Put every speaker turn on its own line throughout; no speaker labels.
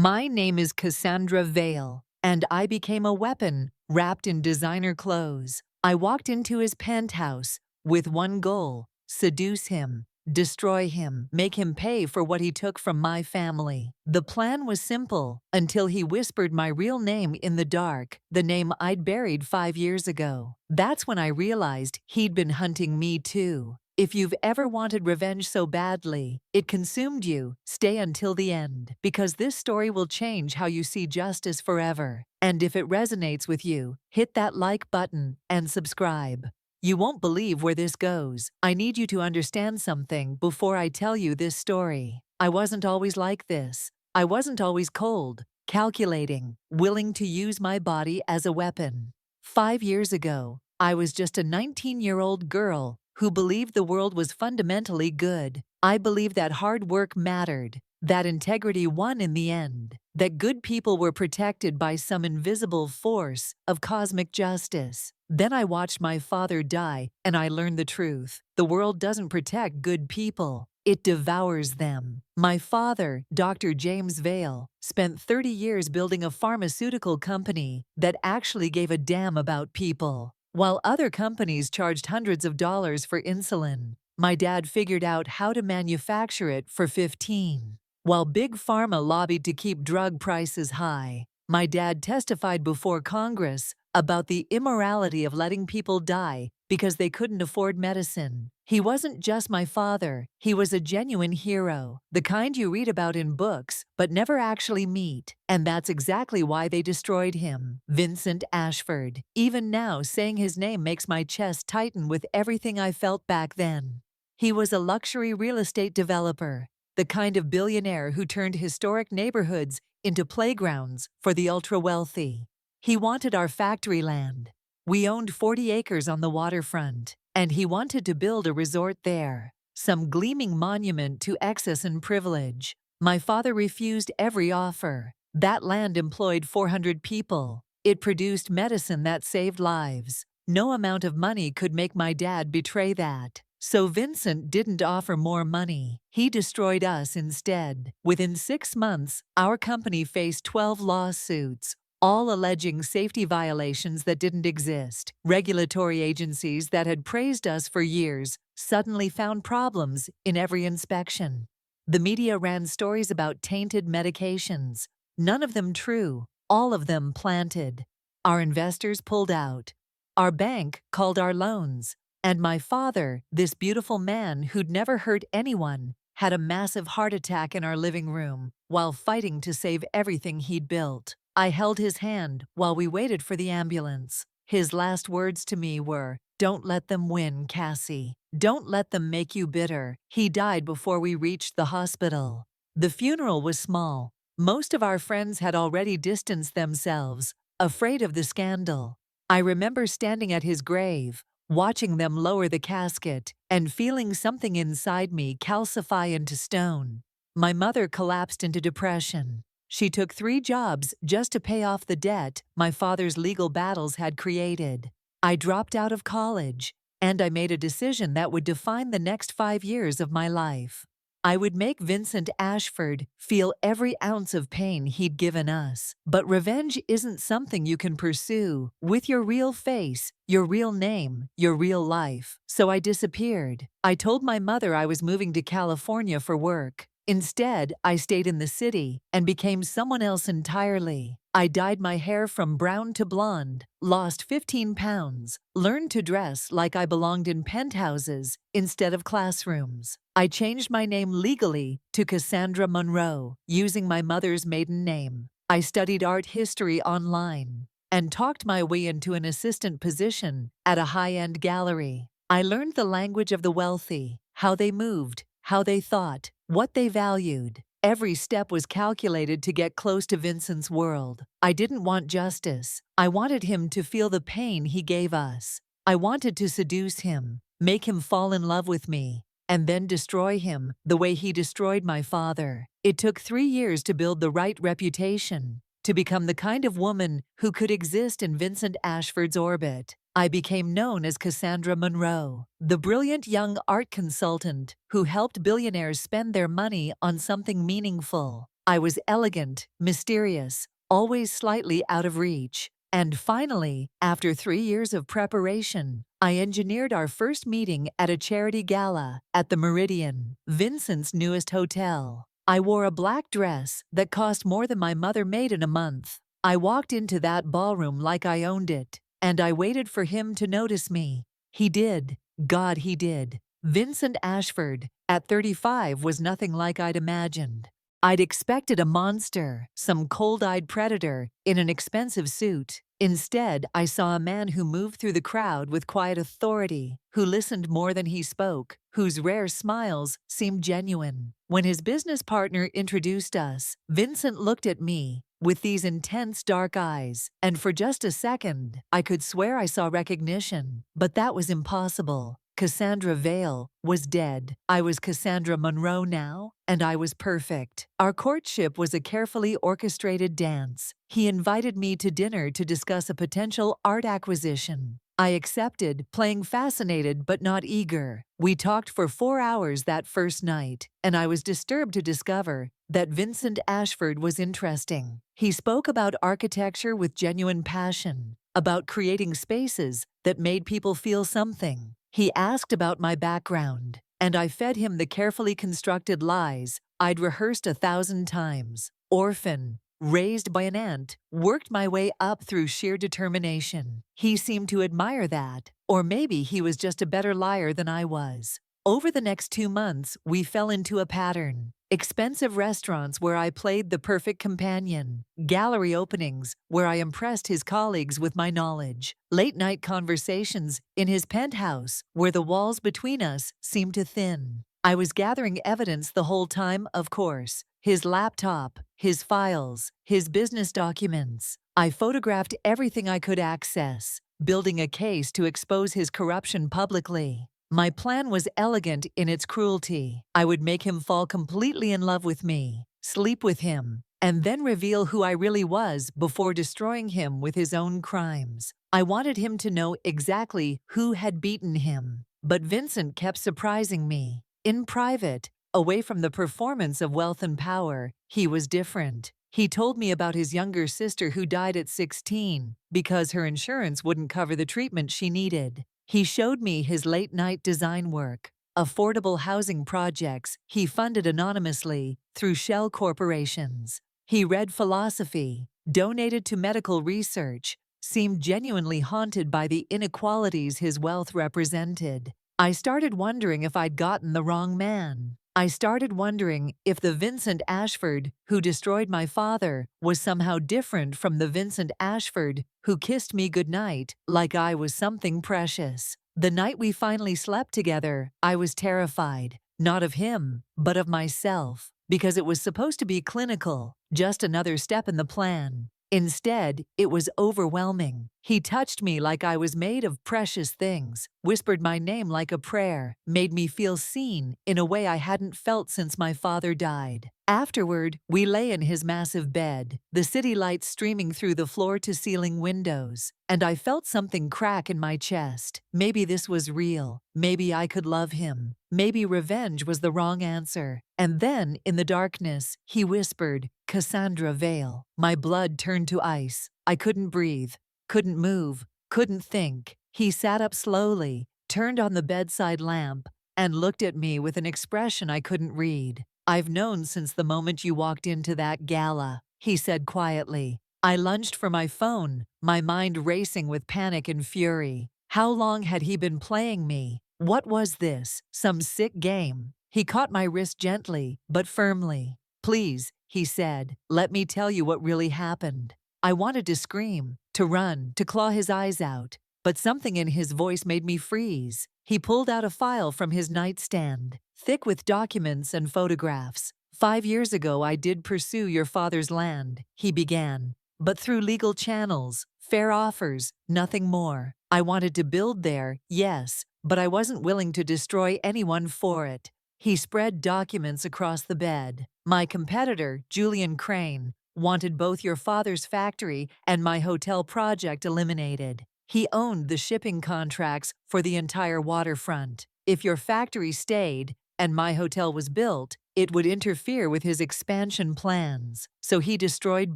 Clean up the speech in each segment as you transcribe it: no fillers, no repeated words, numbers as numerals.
My name is Cassandra Vale, and I became a weapon wrapped in designer clothes. I walked into his penthouse with one goal: seduce him, destroy him, make him pay for what he took from my family. The plan was simple until he whispered my real name in the dark, the name I'd buried 5 years ago. That's when I realized he'd been hunting me too. If you've ever wanted revenge so badly it consumed you, stay until the end, because this story will change how you see justice forever. And if it resonates with you, hit that like button and subscribe. You won't believe where this goes. I need you to understand something before I tell you this story. I wasn't always like this. I wasn't always cold, calculating, willing to use my body as a weapon. 5 years ago, I was just a 19-year-old girl who believed the world was fundamentally good. I believed that hard work mattered, that integrity won in the end, that good people were protected by some invisible force of cosmic justice. Then I watched my father die, and I learned the truth. The world doesn't protect good people. It devours them. My father, Dr. James Vale, spent 30 years building a pharmaceutical company that actually gave a damn about people. While other companies charged hundreds of dollars for insulin, my dad figured out how to manufacture it for 15. While Big Pharma lobbied to keep drug prices high, my dad testified before Congress about the immorality of letting people die because they couldn't afford medicine. He wasn't just my father, he was a genuine hero, the kind you read about in books but never actually meet. And that's exactly why they destroyed him. Vincent Ashford. Even now, saying his name makes my chest tighten with everything I felt back then. He was a luxury real estate developer, the kind of billionaire who turned historic neighborhoods into playgrounds for the ultra-wealthy. He wanted our factory land. We owned 40 acres on the waterfront, and he wanted to build a resort there, some gleaming monument to excess and privilege. My father refused every offer. That land employed 400 people. It produced medicine that saved lives. No amount of money could make my dad betray that. So Vincent didn't offer more money. He destroyed us instead. Within 6 months, our company faced 12 lawsuits, all alleging safety violations that didn't exist. Regulatory agencies that had praised us for years suddenly found problems in every inspection. The media ran stories about tainted medications, none of them true, all of them planted. Our investors pulled out. Our bank called our loans. And my father, this beautiful man who'd never hurt anyone, had a massive heart attack in our living room while fighting to save everything he'd built. I held his hand while we waited for the ambulance. His last words to me were, "Don't let them win, Cassie. Don't let them make you bitter." He died before we reached the hospital. The funeral was small. Most of our friends had already distanced themselves, afraid of the scandal. I remember standing at his grave, watching them lower the casket, and feeling something inside me calcify into stone. My mother collapsed into depression. She took 3 jobs just to pay off the debt my father's legal battles had created. I dropped out of college, and I made a decision that would define the next 5 years of my life. I would make Vincent Ashford feel every ounce of pain he'd given us. But revenge isn't something you can pursue with your real face, your real name, your real life. So I disappeared. I told my mother I was moving to California for work. Instead, I stayed in the city and became someone else entirely. I dyed my hair from brown to blonde, lost 15 pounds, learned to dress like I belonged in penthouses instead of classrooms. I changed my name legally to Cassandra Monroe, using my mother's maiden name. I studied art history online and talked my way into an assistant position at a high-end gallery. I learned the language of the wealthy, how they moved, how they thought, what they valued. Every step was calculated to get close to Vincent's world. I didn't want justice. I wanted him to feel the pain he gave us. I wanted to seduce him, make him fall in love with me, and then destroy him the way he destroyed my father. It took 3 years to build the right reputation, to become the kind of woman who could exist in Vincent Ashford's orbit. I became known as Cassandra Monroe, the brilliant young art consultant who helped billionaires spend their money on something meaningful. I was elegant, mysterious, always slightly out of reach. And finally, after 3 years of preparation, I engineered our first meeting at a charity gala at the Meridian, Vincent's newest hotel. I wore a black dress that cost more than my mother made in a month. I walked into that ballroom like I owned it, and I waited for him to notice me. He did. God, he did. Vincent Ashford, at 35, was nothing like I'd imagined. I'd expected a monster, some cold-eyed predator, in an expensive suit. Instead, I saw a man who moved through the crowd with quiet authority, who listened more than he spoke, whose rare smiles seemed genuine. When his business partner introduced us, Vincent looked at me with these intense dark eyes, and for just a second, I could swear I saw recognition. But that was impossible. Cassandra Vale was dead. I was Cassandra Monroe now, and I was perfect. Our courtship was a carefully orchestrated dance. He invited me to dinner to discuss a potential art acquisition. I accepted, playing fascinated but not eager. We talked for 4 hours that first night, and I was disturbed to discover that Vincent Ashford was interesting. He spoke about architecture with genuine passion, about creating spaces that made people feel something. He asked about my background, and I fed him the carefully constructed lies I'd rehearsed 1,000 times. Orphan, raised by an aunt, worked my way up through sheer determination. He seemed to admire that, or maybe he was just a better liar than I was. Over the next 2 months, we fell into a pattern. Expensive restaurants where I played the perfect companion. Gallery openings where I impressed his colleagues with my knowledge. Late-night conversations in his penthouse where the walls between us seemed to thin. I was gathering evidence the whole time, of course. His laptop, his files, his business documents. I photographed everything I could access, building a case to expose his corruption publicly. My plan was elegant in its cruelty. I would make him fall completely in love with me, sleep with him, and then reveal who I really was before destroying him with his own crimes. I wanted him to know exactly who had beaten him. But Vincent kept surprising me. In private, away from the performance of wealth and power, he was different. He told me about his younger sister who died at 16 because her insurance wouldn't cover the treatment she needed. He showed me his late-night design work, affordable housing projects he funded anonymously through shell corporations. He read philosophy, donated to medical research, seemed genuinely haunted by the inequalities his wealth represented. I started wondering if I'd gotten the wrong man. I started wondering if the Vincent Ashford who destroyed my father was somehow different from the Vincent Ashford who kissed me goodnight like I was something precious. The night we finally slept together, I was terrified, not of him, but of myself, because it was supposed to be clinical, just another step in the plan. Instead, it was overwhelming. He touched me like I was made of precious things, whispered my name like a prayer, made me feel seen in a way I hadn't felt since my father died. Afterward, we lay in his massive bed, the city lights streaming through the floor-to-ceiling windows, and I felt something crack in my chest. Maybe this was real. Maybe I could love him. Maybe revenge was the wrong answer. And then, in the darkness, he whispered, "Cassandra Vale." My blood turned to ice. I couldn't breathe, couldn't move, couldn't think. He sat up slowly, turned on the bedside lamp, and looked at me with an expression I couldn't read. "I've known since the moment you walked into that gala," he said quietly. I lunged for my phone, my mind racing with panic and fury. How long had he been playing me? What was this? Some sick game? He caught my wrist gently, but firmly. "Please," he said, "let me tell you what really happened." I wanted to scream, to run, to claw his eyes out, but something in his voice made me freeze. He pulled out a file from his nightstand, thick with documents and photographs. "5 years ago I did pursue your father's land," he began, "but through legal channels, fair offers, nothing more. I wanted to build there, yes, but I wasn't willing to destroy anyone for it." He spread documents across the bed. "My competitor, Julian Crane, wanted both your father's factory and my hotel project eliminated. He owned the shipping contracts for the entire waterfront. If your factory stayed and my hotel was built, It would interfere with his expansion plans, so he destroyed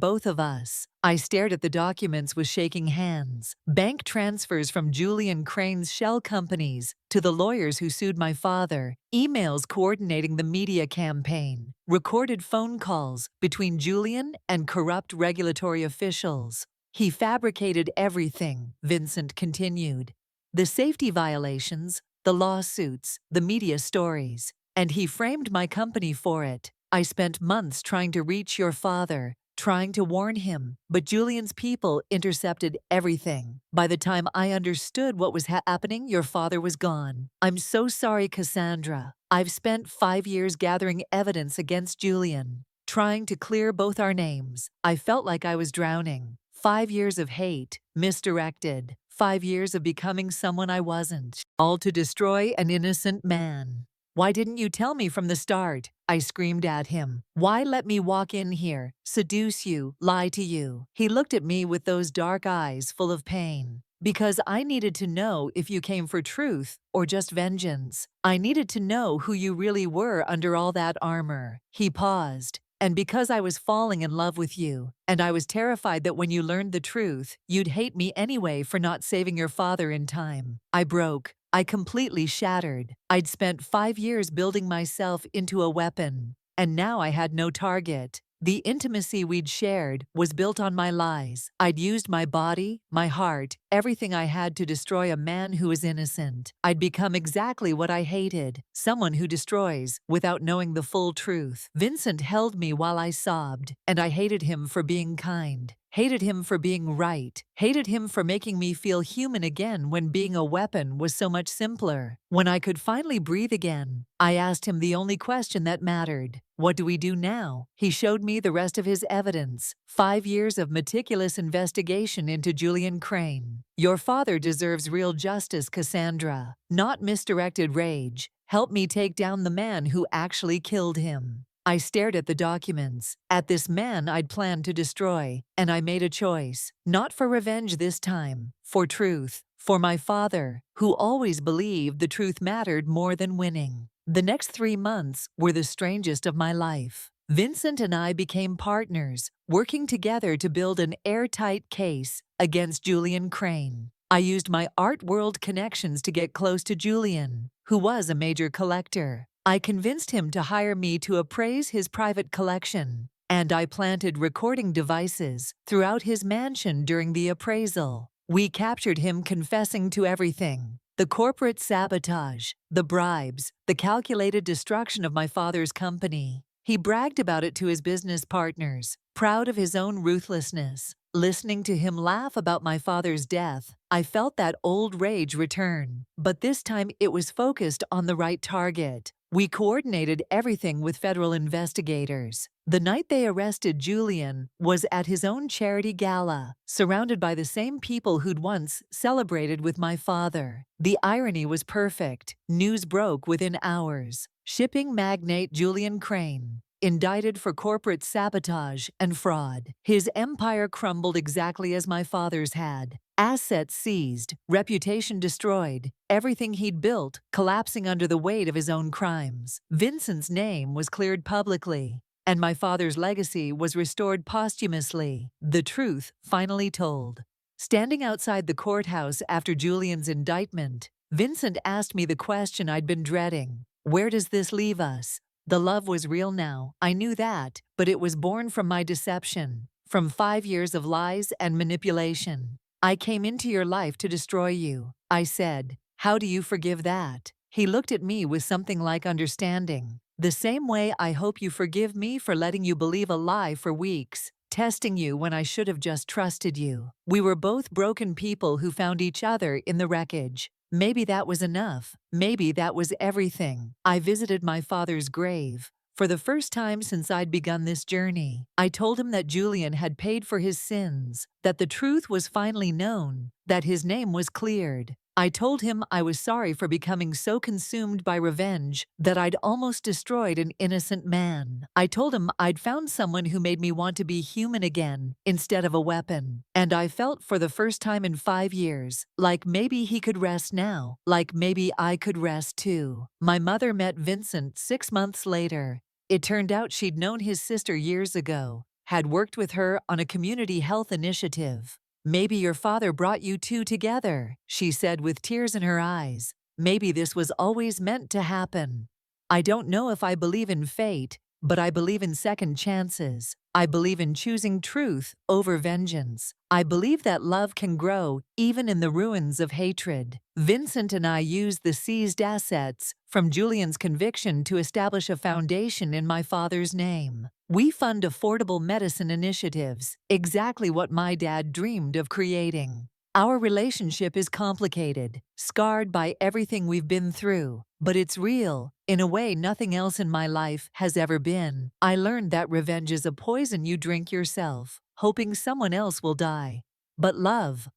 both of us. I stared at the documents with shaking hands. Bank transfers from Julian Crane's shell companies to the lawyers who sued my father, emails coordinating the media campaign, recorded phone calls between Julian and corrupt regulatory officials. He fabricated everything, Vincent continued. The safety violations, the lawsuits, the media stories. And he framed my company for it. I spent months trying to reach your father, trying to warn him, but Julian's people intercepted everything. By the time I understood what was happening, your father was gone. I'm so sorry, Cassandra. I've spent 5 years gathering evidence against Julian, trying to clear both our names. I felt like I was drowning. 5 years of hate, misdirected. 5 years of becoming someone I wasn't, all to destroy an innocent man. Why didn't you tell me from the start? I screamed at him. Why let me walk in here, seduce you, lie to you? He looked at me with those dark eyes full of pain. Because I needed to know if you came for truth or just vengeance. I needed to know who you really were under all that armor. He paused. And because I was falling in love with you, and I was terrified that when you learned the truth, you'd hate me anyway for not saving your father in time. I broke. I completely shattered. I'd spent 5 years building myself into a weapon, and now I had no target. The intimacy we'd shared was built on my lies. I'd used my body, my heart, everything I had to destroy a man who was innocent. I'd become exactly what I hated, someone who destroys without knowing the full truth. Vincent held me while I sobbed, and I hated him for being kind. Hated him for being right. Hated him for making me feel human again when being a weapon was so much simpler. When I could finally breathe again, I asked him the only question that mattered. What do we do now? He showed me the rest of his evidence. 5 years of meticulous investigation into Julian Crane. Your father deserves real justice, Cassandra, not misdirected rage. Help me take down the man who actually killed him. I stared at the documents, at this man I'd planned to destroy, and I made a choice. Not for revenge this time, for truth, for my father, who always believed the truth mattered more than winning. The next 3 months were the strangest of my life. Vincent and I became partners, working together to build an airtight case against Julian Crane. I used my art world connections to get close to Julian, who was a major collector. I convinced him to hire me to appraise his private collection, and I planted recording devices throughout his mansion during the appraisal. We captured him confessing to everything: the corporate sabotage, the bribes, the calculated destruction of my father's company. He bragged about it to his business partners, proud of his own ruthlessness. Listening to him laugh about my father's death, I felt that old rage return, but this time it was focused on the right target. We coordinated everything with federal investigators. The night they arrested Julian was at his own charity gala, surrounded by the same people who'd once celebrated with my father. The irony was perfect. News broke within hours. Shipping magnate Julian Crane, indicted for corporate sabotage and fraud. His empire crumbled exactly as my father's had. Assets seized, reputation destroyed, everything he'd built collapsing under the weight of his own crimes. Vincent's name was cleared publicly, and my father's legacy was restored posthumously. The truth finally told. Standing outside the courthouse after Julian's indictment, Vincent asked me the question I'd been dreading. Where does this leave us? The love was real now, I knew that, but it was born from my deception, from 5 years of lies and manipulation. I came into your life to destroy you, I said. How do you forgive that? He looked at me with something like understanding. The same way I hope you forgive me for letting you believe a lie for weeks, testing you when I should have just trusted you. We were both broken people who found each other in the wreckage. Maybe that was enough. Maybe that was everything. I visited my father's grave. For the first time since I'd begun this journey, I told him that Julian had paid for his sins, that the truth was finally known, that his name was cleared. I told him I was sorry for becoming so consumed by revenge that I'd almost destroyed an innocent man. I told him I'd found someone who made me want to be human again instead of a weapon. And I felt for the first time in 5 years, like maybe he could rest now, like maybe I could rest too. My mother met Vincent 6 months later. It turned out she'd known his sister years ago, had worked with her on a community health initiative. "Maybe your father brought you two together," she said with tears in her eyes. "Maybe this was always meant to happen." I don't know if I believe in fate, but I believe in second chances. I believe in choosing truth over vengeance. I believe that love can grow even in the ruins of hatred. Vincent and I used the seized assets from Julian's conviction to establish a foundation in my father's name. We fund affordable medicine initiatives, exactly what my dad dreamed of creating. Our relationship is complicated, scarred by everything we've been through, but it's real, in a way nothing else in my life has ever been. I learned that revenge is a poison you drink yourself, hoping someone else will die. But love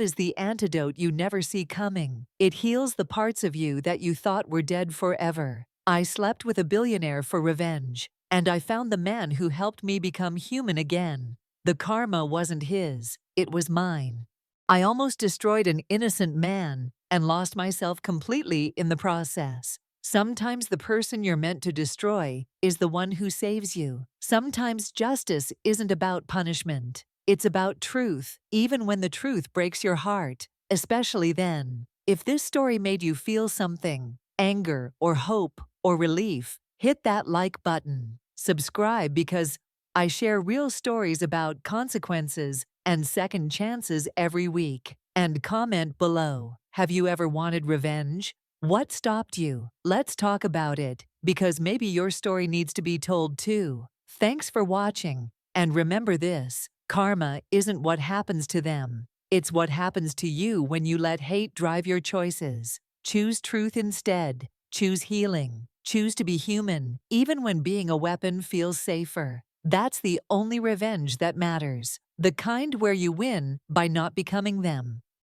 is the antidote you never see coming. It heals the parts of you that you thought were dead forever. I slept with a billionaire for revenge, and I found the man who helped me become human again. The karma wasn't his, it was mine. I almost destroyed an innocent man and lost myself completely in the process. Sometimes the person you're meant to destroy is the one who saves you. Sometimes justice isn't about punishment. It's about truth, even when the truth breaks your heart, especially then. If this story made you feel something, anger or hope or relief, hit that like button. Subscribe because I share real stories about consequences and second chances every week. And comment below. Have you ever wanted revenge? What stopped you? Let's talk about it, because maybe your story needs to be told too. Thanks for watching. And remember this, karma isn't what happens to them. It's what happens to you when you let hate drive your choices. Choose truth instead. Choose healing. Choose to be human, even when being a weapon feels safer. That's the only revenge that matters. The kind where you win by not becoming them.